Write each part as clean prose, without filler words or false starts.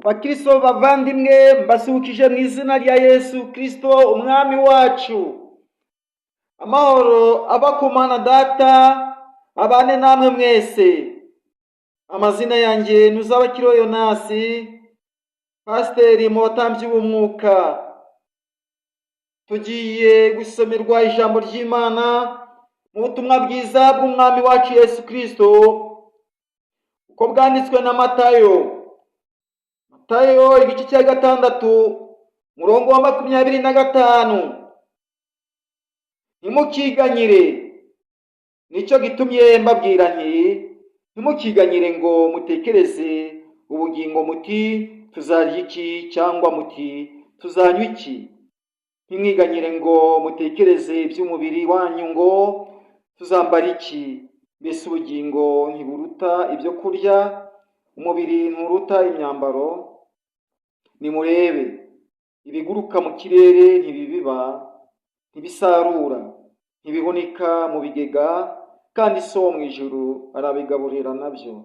Bakristo bavandimwe, mbasuhukije mu izina rya Yesu Kristo umwami wacu. Amahoro aba ku Mana Data abane namwe mwese. Amazina yanjye Ntuzabakiriho Yonasi, pasiteri mu batambyi b'umwuka. Tugiye gusomerwa ijambo ry'Imana mu butumwa bwiza bw'umwami wacu Yesu Kristo uko bwanditswe na Matayo igice cya 6 murongo wa 25. Ntimukiganyire, nicyo gitumye mbabwira nti ntimukiganyire ngo mutekereze ubugingo muti tuzarya iki, cyangwa muti tuzanywa iki. Ntimwiganyire ngo mutekereze iby'umubiri wanyu ngo tuzambara iki. Mbese ubugingo ntiburuta ibyo kurya, umubiri nturuta imyambaro? Nimurebe, ibiguruka mu kirere ntibibiba, ntibisarura, ntibihunika mu bigega, kandi So wo mu ijuru arabigaburira nabyo.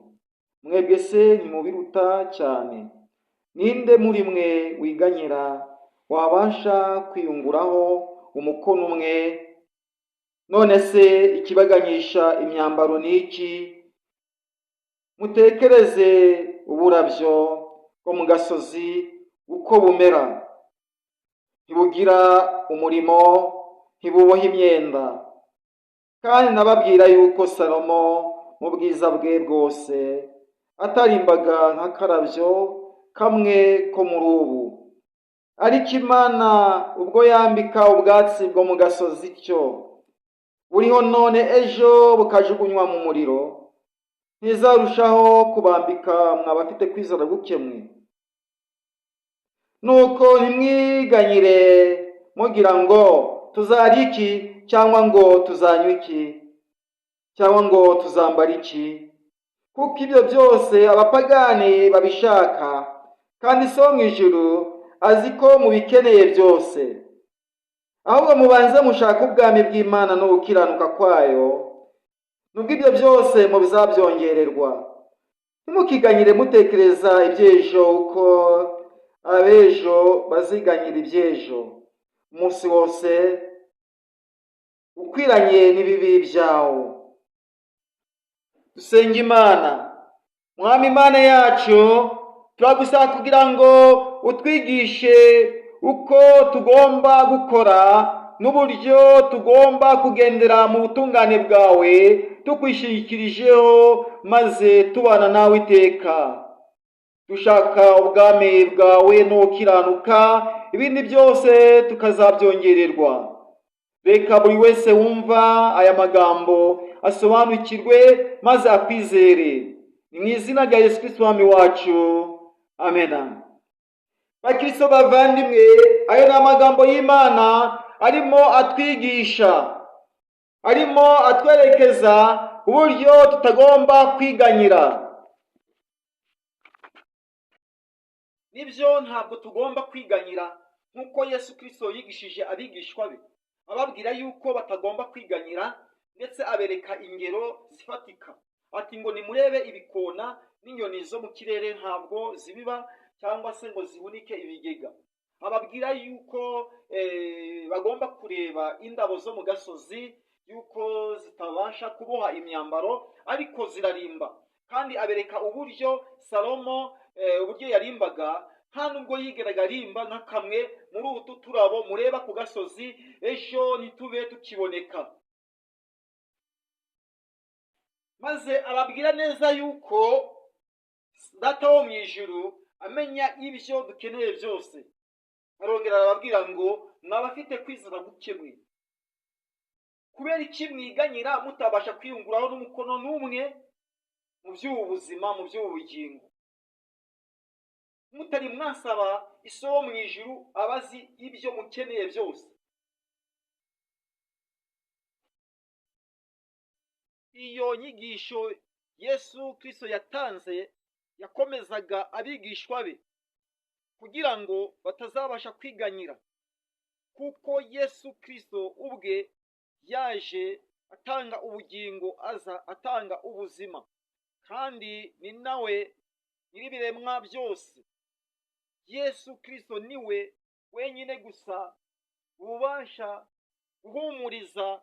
Mwebwe se ntimubiruta cyane? Ninde muri mwe wiganyira wabasha kwiyunguraho umukono umwe? None se ikibaganyisha imyambaro ni iki? Mutekereze uburabyo bwo mu gasozi uko bumera, ntibugira umurimo, ntibuboha imyenda. Kandi nababwira yuko Salomo mu bwiza bwe bwose atarimbaga nk'akarabyo kamwe ko muri ubu. Ariko Imana ubwo yambika ubwatsi bwo mu gasozi cyo buriho none ejo bukajugunywa mu muriro, ntizarushaho kubambika mwabafite kwizera guke mwe. Nuko ntimwiganyire mugira ngo tuzarya iki, cyangwa ngo tuzanywa iki, cyangwa ngo tuzambara iki, kuko ibyo byose abapagani babishaka, kandi So wo mu ijuru azi ko mubikeneye byose. Ahubwo mubanze mushaka ubwami bw'Imana no gukiranuka kwayo, nubwo ibyo byose mubizabyongererwa. Ntimukiganyire mutekereza iby'ejo, uko abejo baziganyira iby'ejo. Umunsi wose ukwiranye n'ibibi byawo. Dusenge Imana. Mwami Imana yacu, turagusaba kugira ngo utwigishe uko tugomba gukora n'uburyo tugomba kugendera mu butungane bwawe, tukwishingikirijeho maze tubana nawe iteka. Dushaka ubwami bwawe no gukiranuka, ibindi byose tukazabyongererwa. Reka buri wese wumva aya magambo asobanukirwe maze akwizere. Ni mu izina rya Yesu Kristo umwami wacu, amena. Bakristo bavandimwe, ayo ni amagambo y'Imana arimo atwigisha, arimo atwerekeza uburyo tutagomba kwiganyira. Nibyo, ntabwo tugomba kwiganyira nk'uko Yesu Kristo yigishije abigishwa be, ababwira yuko batagomba kwiganyira, ndetse abereka ingero zifatika. Ati ngo nimurebe ibikona n'inyoni zo mu kirere ntabwo zibiba cyangwa se ngo zihunike ibigega. Ababwira yuko bagomba kureba indabo zo mu gasozi yuko zitabasha kuboha imyambaro, ariko zirarimba. Kandi abereka uburyo Salomo uburyo yarimbaga, nta nubwo yigeraga arimba nka kamwe muri utu turabo mureba ku gasozi ejo ntitube tukiboneka. Maze ababwira neza yuko Data wo mu ijuru amenya ibyo dukeneye byose. Arongera arababwira ngo mwabafite kwizera guke mwe, kubera iki mwiganyira mutabasha kwiyunguraho n'umukono n'umwe mu by'ubu buzima, mu by'ubu bugingo? Mutari mwasaba So wo mu ijuru abazi ibyo mukeneye byose. Iyo nyigisho Yesu Kristo yatanze yakomezaga abigishwa be kugira ngo batazabasha kwiganyira, kuko Yesu Kristo ubwe yaje atanga ubugingo, aza atanga ubuzima, kandi ni nawe nyir'ibiremwa byose. Yesu Kristo niwe wenyine gusa ubasha guhumuriza,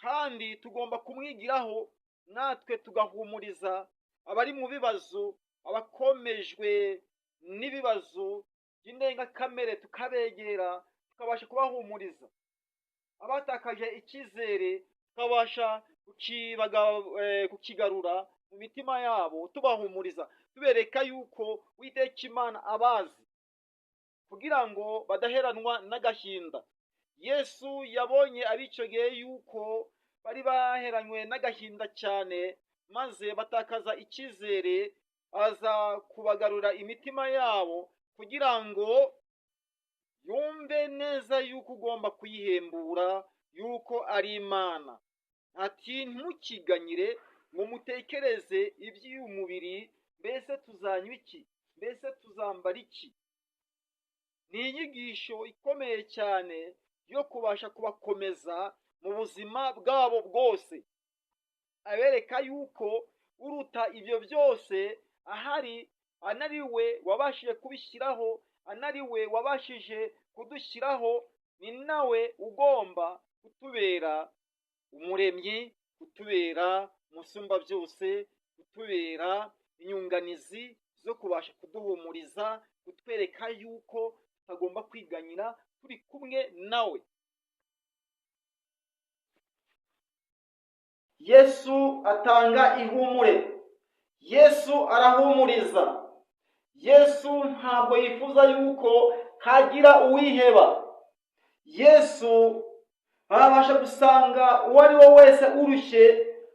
kandi tugomba kumwigiraho natwe tugahumuriza abari mu bibazo, abakomejwe n'ibibazo by'indengakamere, tukabegera tukabasha kubahumuriza. Abatakaje icyizere tukabasha kukigarura mu mitima yabo, tubahumuriza, tubereka yuko Uwiteka Imana abazi, kugira ngo badaheranwa n'agahinda. Yesu yabonye abicogeye yuko bari baheranywe n'agahinda cyane, maze batakaza icyizere, aza kubagarura imitima yabo kugira ngo yumve neza yuko ugomba kuyihembura, yuko ari Imana. Ati ntimukiganyire ngo mutekereze iby'uyu mubiri, mbese tuzanywa iki, mbese tuzambara iki. Ni inyigisho ikomeye cyane yo kubasha kubakomeza mu buzima bwabo bwose, abereka yuko uruta ibyo byose ahari, anariwe wabashije kubishyiraho, anariwe wabashije kudushyiraho, ni nawe ugomba kutubera umuremyi, kutubera umusumba byose, kutubera inyunganizi zo kubasha kuduhumuriza, kutwereka yuko tutagomba kwiganyira turi kumwe nawe. Yesu atanga ihumure, Yesu arahumuriza. Yesu ntabwo yifuza yuko hagira uwiheba. Yesu arabasha gusanga uwo ari we wese urushye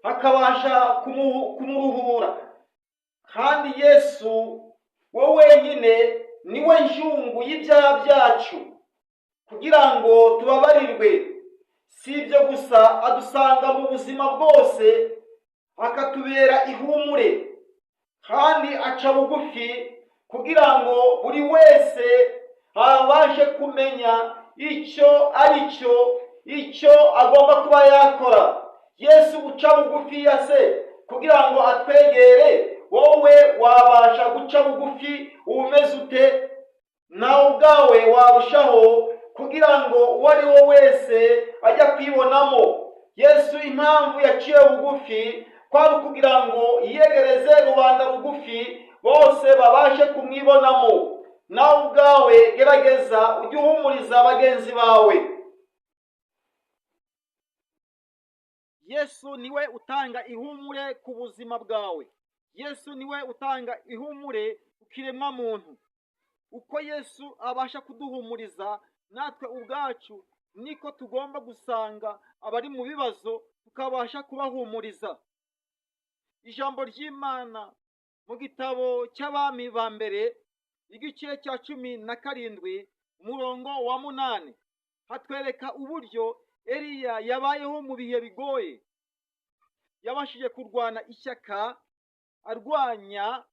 akabasha kumuruhura, kandi Yesu we wenyine niwe njungu y'ibyaha byacu kugira ngo tubabarirwe. Si ibyo gusa, adusanga mu buzima bwose akatubera ihumure, kandi aca bugufi kugira ngo buri wese abashe kumenya icyo ari cyo, icyo agomba kuba yakora. Yesu uca bugufi se kugira ngo atwegere, wowe wabasha guca bugufi umeze ute? Nawe ubwawe warushaho kugira ngo uwo ari we wese ajya kwibonamo. Yesu impamvu yaciye bugufi kwari ukugira ngo yiyegereze rubanda rugufi, bose babashe kumwibonamo. Nawe ubwawe gerageza ujye uhumuriza bagenzi bawe. Yesu niwe utanga ihumure ku buzima bwawe. Yesu niwe utanga ihumure ku kiremwa muntu. Uko Yesu abasha kuduhumuriza, natwe ubwacu niko tugomba gusanga abari mu bibazo tukabasha kubahumuriza. Ijambo ry'Imana mu gitabo cy'Abami ba mbere igice cya 17 umurongo wa 8 hatwereka uburyo Eliya yabayeho mu bihe bigoye. Yabashije kurwana ishyaka, arwanya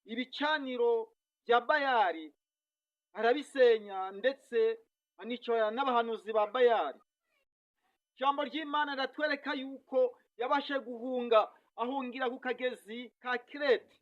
ibicaniro bya Bayali, arabisenya ndetse anicora n'abahanuzi ba Bayali. Ijambo ry'Imana riratwereka yuko yabashe guhunga, ahungira ku kagezi ka Kireti.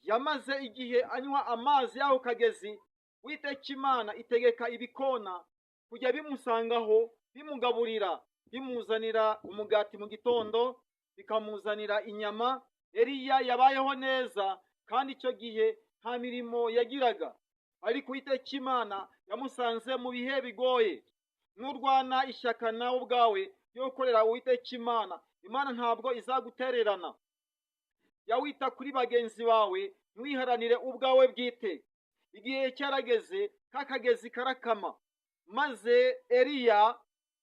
Yamaze igihe anywa amazi y'aho kagezi, Uwiteka Imana itegeka ibikona kujya bimusangaho, bimugaburira, bimuzanira umugati mu gitondo, bikamuzanira inyama. Eliya yabayeho neza, kandi icyo gihe nta mirimo yagiraga, ariko Uwiteka Imana yamusanze mu bihe bigoye. Nurwana ishyaka nawe ubwawe yo gukorera Uwiteka Imana, Imana ntabwo izagutererana. Yawita kuri bagenzi bawe, ntiwiharanire ubwawe bwite. Igihe cyarageze, kakagezi karakama, maze Eliya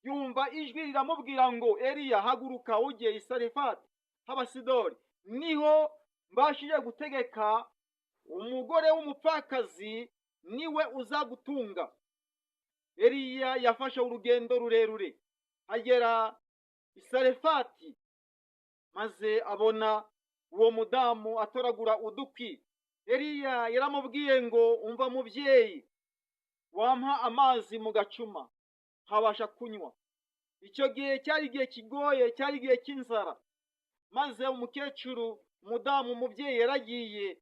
yumva ijwi riramubwira ngo, Eliya haguruka ujye i Sarefati h'Abasidoni, niho mbashije gutegeka umugore w'umupfakazi, niwe uzagutunga. Eliya yafashe urugendo rurerure agera i Sarefati, maze abona uwo mudamu atoragura udukwi. Eliya yaramubwiye ngo, umva mubyeyi, wampa amazi mu gacuma nkabasha kunywa. Icyo gihe cyari igihe kigoye, cyari igihe cy'inzara, maze umukecuru, umudamu, umubyeyi yaragiye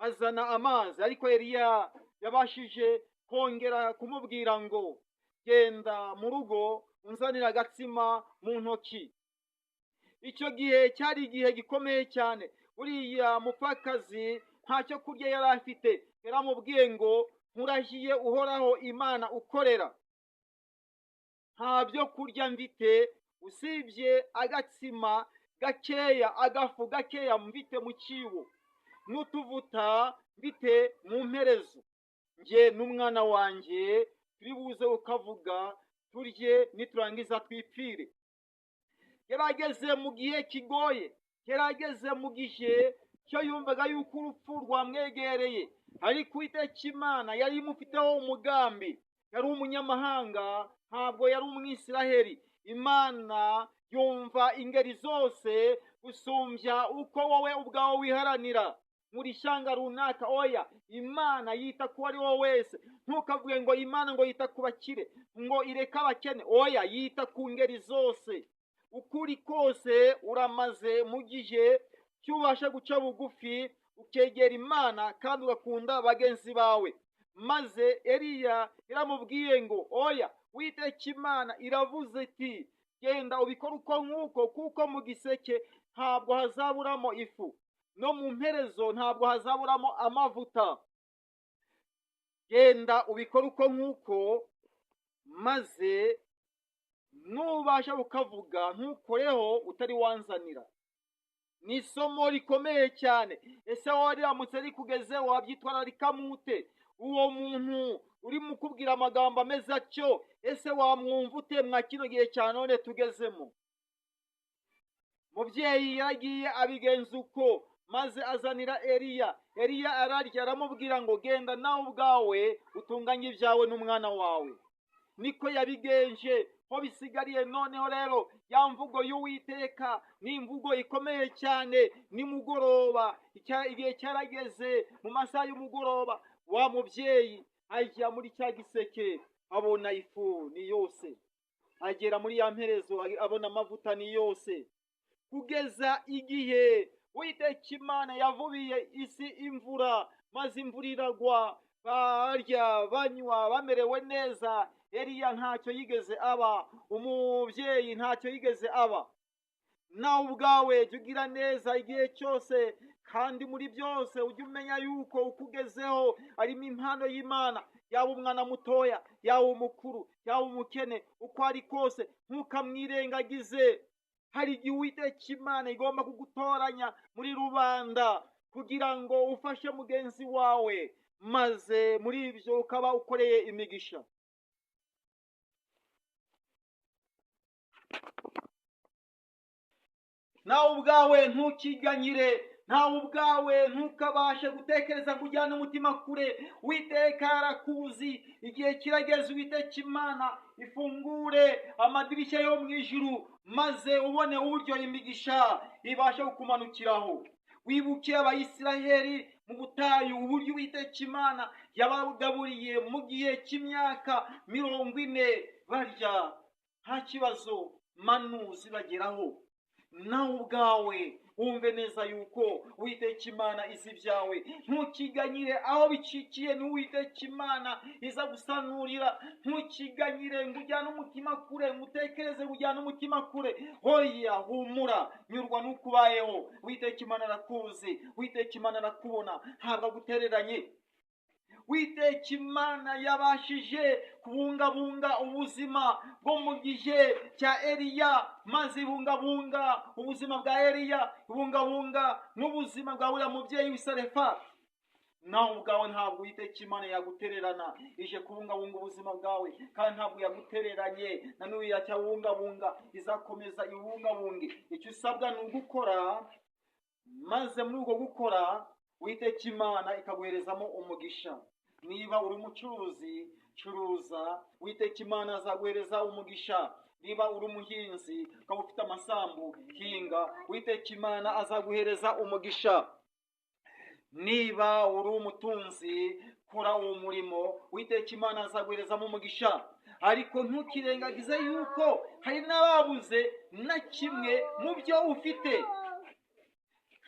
azana amazi, ariko Eliya yabashije kongera kumubwira ngo genda mu rugo unzanira agatsima mu ntoki. Icyo gihe cyari igihe gikomeye cyane. Uriya mupfakazi nta cyo kurya yari afite. Yaramubwiye ngo nkurahiye uhoraho Imana ukorera, nta byo kurya mfite usibye agatsima gakeya, agafu gakeya mfite mu cyibo, n'utuvuta mfite mu mperezo. Njye n'umwana wanjye turi buze ukavuga turye, niturangiza twipfire. Yarageze mu gihe kigoye, yarageze mu gihe cyo yumvaga yuko urupfu rwamwegereye, ariko Uwiteka Imana yari imufiteho umugambi. Yari umunyamahanga, ntabwo yari umwisiraheli. Imana yumva ingeri zose gusumbya uko wowe ubwawe wiharanira muri shyanga runaka. Oya, Imana yita ku ari wowe wese. Ntukavuge ngo Imana ngo yita ku bakire, ngo ireka abakene. Oya, yita ku ngeri zose. Ukuri kose uramaze mu gihe cyubasha guca bugufi ukegera Imana kandi ugakunda bagenzi bawe. Maze Eliya yaramubwiye ngo oya, Uwiteka Imana iravuze iti genda ubikore uko nk'uko, kuko mu giseke ntabwo hazaburamo ifu, no mu mperezo ntabwo hazaburamo amavuta. Genda ubikore uko nk'uko, maze nubasha ukavuga ntukoreho utari wanzanira. Ni isomo rikomeye cyane. Ese wowe riramutse rikugezeho wabyitwararika mute? Uwo muntu uri mu kubwira amagambo ameze atyo, ese wamwumva ute mwa kino gihe cya none tugezemo? Mubyeyi yaragiye abigenza uko, maze azanira Eliya. Eliya ararya, aramubwira ngo genda nawe ubwawe utunganye ibyawe n'umwana wawe. Niko yabigenje. Ho bisigariye noneho rero ya mvugo y'Uwiteka ni imvugo ikomeye cyane. Nimugoroba, igihe cyarageze, mu masaha y'umugoroba, wa mubyeyi ajya muri cya giseke, abona ifu ni yose. Agera muri ya mperezo, abona amavuta ni yose. Kugeza igihe Uwiteka Imana yavubiye isi imvura, maze imvura iragwa, barya banywa bamerewe neza. Eliya ntacyo yigeze aba, umubyeyi ntacyo yigeze aba. Nawe ubwawe jya ugira neza igihe cyose, kandi muri byose ujye umenya yuko ukugezeho harimo impano y'Imana. Yaba umwana mutoya, yaba umukuru, yaba umukene, uko ari kose ntukamwirengagize. Hari igihe Uwiteka Imana igomba kugutoranya muri rubanda kugira ngo ufashe mugenzi wawe, maze muri ibyo ukaba ukoreye imigisha. Nawe ubwawe ntukiganyire, nawe ubwawe ntukabashe gutekereza kujyana umutima kure. Uwiteka arakuzi. Igihe kirageze Uwiteka Imana ifungure amadirishya yo mu ijuru, maze ubone uburyo imigisha ibasha kukumanukiraho. Wibuke Abayisiraheli mu butayu, uburyo Uwiteka Imana yabagaburiye mu gihe cy'imyaka 40 barya nta kibazo, manu zibageraho. Nawe ubwawe wumve neza yuko Uwiteka Imana izi ibyawe. Ntukiganyire aho bicikiye, ni Uwiteka Imana iza gusanurira. Ntukiganyire ngo ujyane umutima kure, ngutekereze ujyane umutima kure. Hoya, humura, nyurwa n'ukubayeho. Uwiteka Imana arakuzi, Uwiteka Imana arakubona, ntabwo agutereranye. Uwiteka Imana yabashije kubungabunga ubuzima bwo mu gihe cya Eliya, maze ibungabunga ubuzima bwa Eliya, ibungabunga n'ubuzima bwa uriya mubyeyi w'Isarefati. Nawe ubwawe ntabwo Uwiteka Imana yagutererana, ije kubungabunga ubuzima bwawe, kandi ntabwo yagutereranye. Na n'ubu iracyabungabunga, izakomeza ibungabunge. Icyo usabwa ni ugukora, maze muri uko gukora Uwiteka Imana ikaguherezamo umugisha. Niba uri umucuruzi, curuza, Uwiteka Imana azaguhereza umugisha. Niba uri umuhinzi ukaba ufite amasambu, hinga, Uwiteka Imana azaguhereza umugisha. Niba uri umutunzi, kora uwo murimo, Uwiteka Imana azaguherezamo umugisha. Ariko ntukirengagize yuko hari n'ababuze na kimwe mu byo ufite.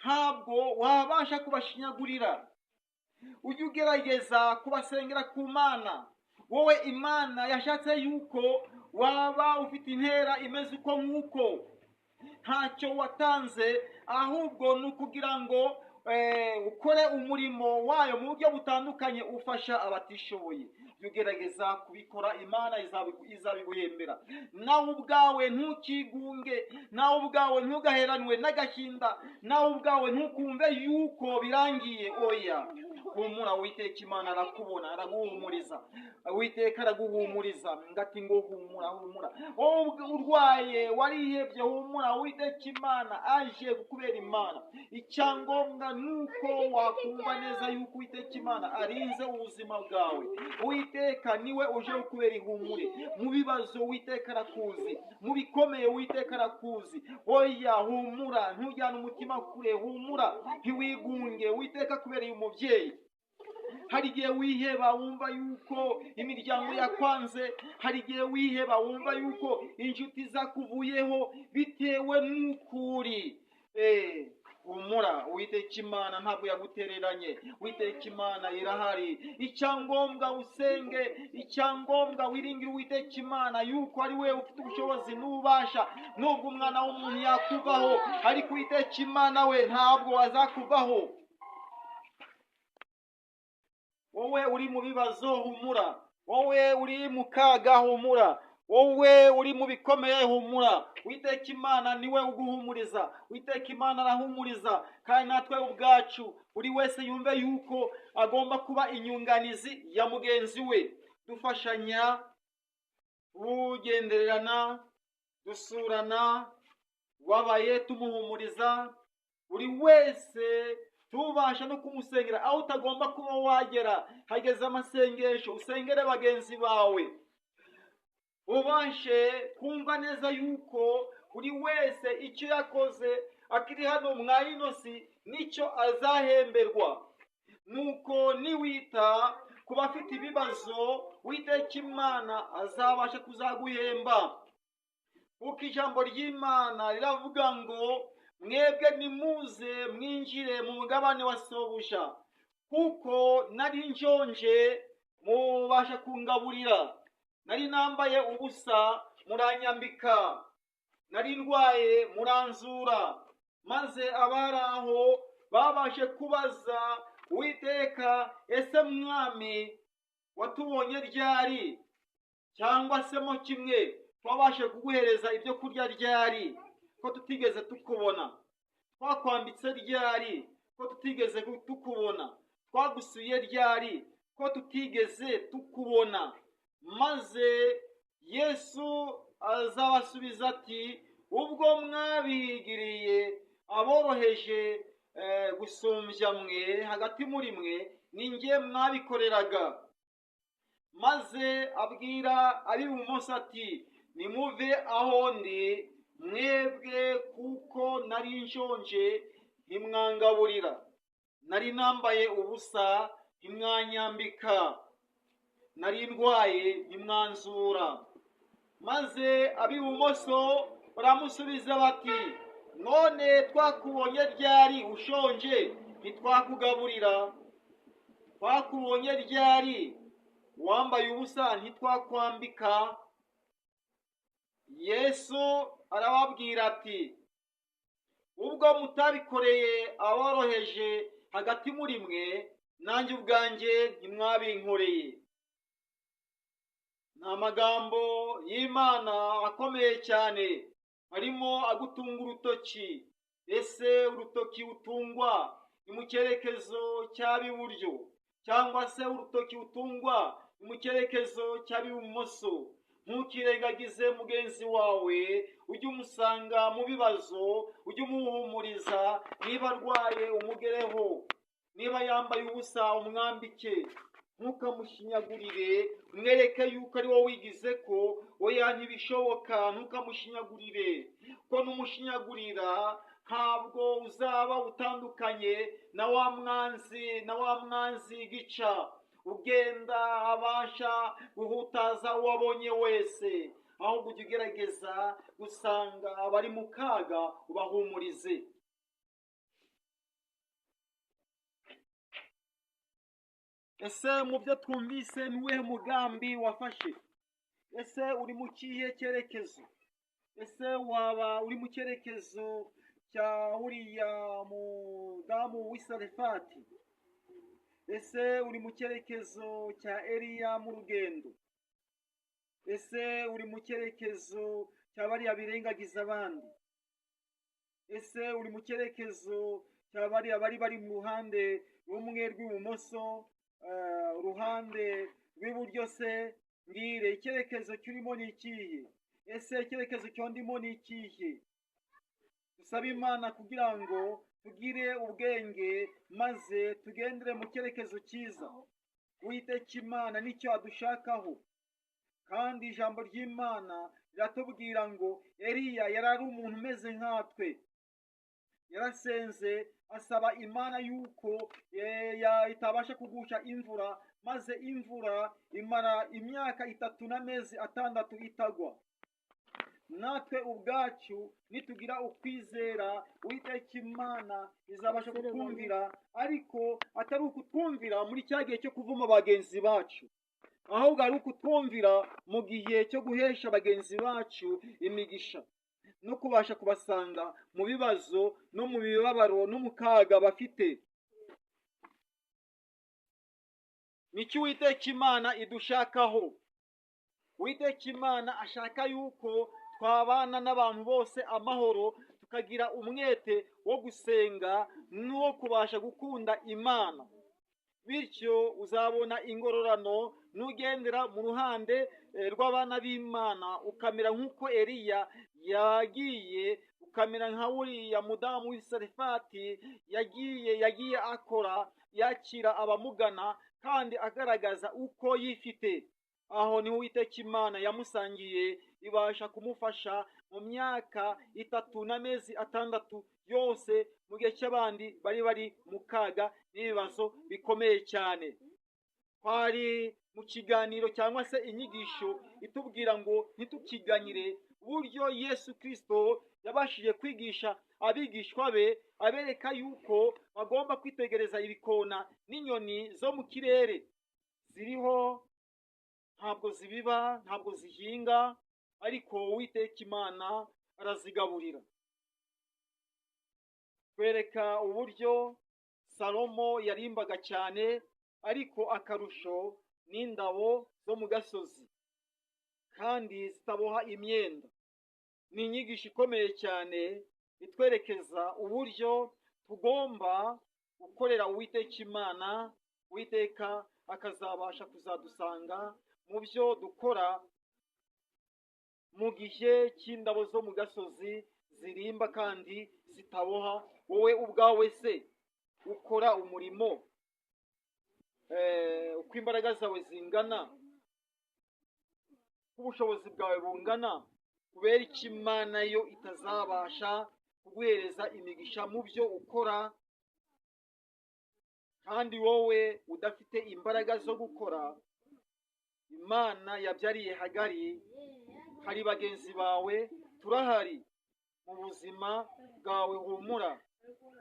Ntabwo wabasha kubashinyagurira. ujye ugerageza kubasengera ku Mana. Wowe Imana yashatse yuko waba ufite intera imeze uko nk'uko, ntacyo watanze, ahubwo ni ukugira ngo ukore umurimo wayo mu buryo butandukanye ufasha abatishoboye. Ugerageza kubikora, Imana izabiguhembera. Nawe ubwawe ntukigunge, nawe ubwawe ntugaheranwe n'agahinda, nawe ubwawe ntukumve yuko birangiye. Oya, humura, Uwiteka Imana arakubona, araguhumuriza. Uwiteka araguhumuriza, ngati ngo humura, humura. Wowe urwaye warihebye, humura, Uwiteka Imana aje kukubera Imana. Icyangombwa nuko wakumva neza yuko Uwiteka Imana arinze ubuzima bwawe. Uwiteka niwe uje kukubera ihumure. Mu bibazo Uwiteka arakuzi, mu bikomeye Uwiteka arakuzi. Oya, humura, ntujyane umutima kure, humura, ntiwigunge. Uwiteka akubereye umubyeyi. Hari igihe wiheba wumva yuko imiryango yakwanze, hari igihe wiheba wumva yuko inshuti zakuvuyeho bitewe n'ukuri. Humura, Uwiteka Imana ntabwo yagutereranye. Uwiteka Imana irahari. Icyangombwa usenge, icyangombwa wiringire Uwiteka Imana yuko ari we ufite ubushobozi n'ububasha. Nubwo umwana w'umuntu yakuvaho, ariko Uwiteka Imana we ntabwo azakuvaho. Wowe uri mu bibazo, humura. Wowe uri mu kaga, humura. Wowe uri mu bikomeye, humura. Uwiteka Imana niwe uguhumuriza. Uwiteka Imana arahumuriza. Kandi natwe ubwacu, buri wese yumve yuko agomba kuba inyunganizi ya mugenzi we. Dufashanya, tugendererana, dusurana, wabaye tumuhumuriza. Buri wese tubasha no kumusengera aho utagomba kuba wagera. Hageze amasengesho, usengere bagenzi bawe. Ubashe kumva neza yuko buri wese icyo yakoze akiri hano mwa ino si nicyo azahemberwa. Nuko niwita ku bafite ibibazo, Uwiteka Imana azabasha kuzaguhemba. Kuko ijambo ry'Imana riravuga ngo mwebwe nimuze mwinjire mu mugabane wa sobuja, kuko nari nshonje mubasha kungaburira, nari nambaye ubusa muranyambika, nari ndwaye muranzura. Maze abari aho babashe kubaza Uwiteka, ese mwami watubonye ryari? Cyangwa se mo kimwe twabashe kuguhereza ibyo kurya ryari, ko tutigeze tukubona? Twakwambitse ryari, ko tutigeze tukubona? Twagusuye ryari, ko tutigeze tukubona? Maze Yesu azabasubiza ati, ubwo mwabigiriye aboroheje gusumbya mwe hagati muri mwe, ni njye mwabikoreraga. Maze abwira ab'ibumoso ati, nimuve aho ndi mwebwe, kuko nari nshonje ntimwangaburira, nari nambaye ubusa ntimwanyambika, nari ndwaye ntimwanzura. Maze ab'ibumoso baramusubiza bati, none twakubonye ryari ushonje ntitwakugaburira? Twakubonye ryari wambaye ubusa ntitwakwambika? Yesu arababwira ati, ubwo mutabikoreye aboroheje hagati muri mwe, nanjye ubwanjye ntimwabinkoreye. Ni amagambo y'Imana akomeye cyane, arimo agutunga urutoki. Ese urutoki utungwa ni mu cyerekezo cy'ab'iburyo, cyangwa se urutoki utungwa ni mu cyerekezo cy'ab'ibumoso? Ntukirengagize mugenzi wawe, ujye umusanga mu bibazo, ujye umuhumuriza. Niba arwaye umugereho, niba yambaye ubusa umwambike. Ntukamushinyagurire, umwereke yuko ari wowe wigize ko oya ntibishoboka. Ntukamushinyagurire, ko numushinyagurira ntabwo uzaba utandukanye na wa mwanzi gica ugenda abasha guhutaza uwabonye wese. Ahubwo ujye ugerageza gusanga abari mu kaga ubahumurize. ese mu byo twumvise niwe mugambi wafashe? Ese uri mu kihe cyerekezo? Ese waba uri mu cyerekezo cya uriya mudamu w'Isarefati? Ese uri mu cyerekezo cya Eliya mu rugendo? Ese uri mu cyerekezo cya bariya birengagiza abandi? Ese uri mu cyerekezo cya bariya bari mu ruhande rumwe rw'ibumoso, uruhande rw'iburyo? Se mbwire, icyerekezo cyurimo ni ikihe? Ese icyerekezo cyondimo ni ikihe? Dusabe Imana kugira ngo tugire ubwenge maze tugendere mu cyerekezo cyiza. Uwiteka Imana nicyo adushakaho, kandi ijambo ry'Imana riratubwira ngo Eliya yari ari umuntu umeze nkatwe. Yarasenze asaba Imana yuko itabasha kugusha imvura, maze imvura imara imyaka 3 n'amezi 6 itagwa. Natwe ubwacu nitugira ukwizera, Uwiteka Imana izabasha kutwumvira, ariko atari ukutwumvira muri cya gihe cyo kuvuma bagenzi bacu, ahubwo ari ukutwumvira mu gihe cyo guhesha bagenzi bacu imigisha no kubasha kubasanga mu bibazo no mu bibabaro no mu kaga bafite. Nicyo Uwiteka Imana idushakaho. Uwiteka Imana ashaka yuko twabana n'abantu bose amahoro, tukagira umwete wo gusenga n'uwo kubasha gukunda Imana. Bityo uzabona ingororano nugendera mu ruhande rw'abana b'Imana, ukamera nk'uko Eliya yagiye, ukamera nka uriya mudamu w'Isarefati yagiye akora, yakira abamugana kandi agaragaza uko yifite. Aho niho Uwiteka Imana yamusangiye, ibasha kumufasha mu myaka 3 n'amezi 6 yose, mu gihe cy'abandi bari mu kaga n'ibibazo bikomeye cyane. Twari mu kiganiro cyangwa se inyigisho itubwira ngo ntitukiganyire uburyo Yesu Kristo yabashije kwigisha abigishwa be, abereka yuko bagomba kwitegereza ibikona n'inyoni zo mu kirere. Ziriho, ntabwo zibiba, ntabwo zihinga, ariko Uwiteka Imana arazigaburira. Twereka uburyo Salomo yarimbaga cyane, ariko akarusho n'indabo zo mu gasozi kandi zitaboha imyenda. Ni inyigisho ikomeye cyane itwerekeza uburyo tugomba gukorera Uwiteka Imana, Uwiteka akazabasha kuzadusanga mu byo dukora mu gihe cy'indabo zo mu gasozi zirimba kandi zitaboha. Wowe ubwawe se ukora umurimo uko imbaraga zawe zingana, uko ubushobozi bwawe bungana, kubera iki Imana yo itazabasha kuguhereza imigisha mu byo ukora? Kandi wowe udafite imbaraga zo gukora, Imana yabyariye Hagari, hari bagenzi bawe, turahari mu buzima bwawe, humura.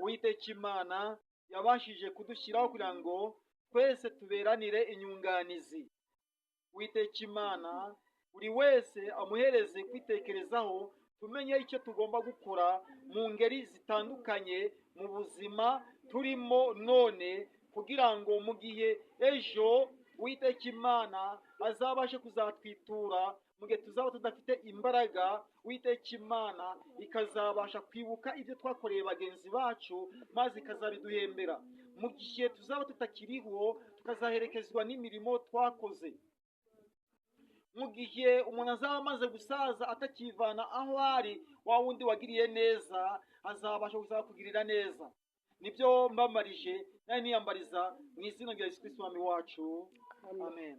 Uwiteka Imana yabashije kudushyiraho kugira ngo twese tuberanire inyunganizi. Uwiteka Imana buri wese amuhereze kwitekerezaho, tumenye icyo tugomba gukora mu ngeri zitandukanye mu buzima turimo none, kugira ngo mu gihe ejo Uwiteka Imana azabashe kuzatwitura, mu gihe tuzaba tudafite imbaraga, Uwiteka Imana ikazabasha kwibuka ibyo twakoreye bagenzi bacu, maze ikazabiduhembera. Mu gihe tuzaba tutakiriho, tukazaherekezwa n'imirimo twakoze. Mu gihe umuntu azaba amaze gusaza atakivana aho ari, wa wundi wagiriye neza azabasha kuzakugirira neza. Nibyo mbamarije, nari niyambariza mu izina rya Yesu Kristo Umwami wacu. Amen.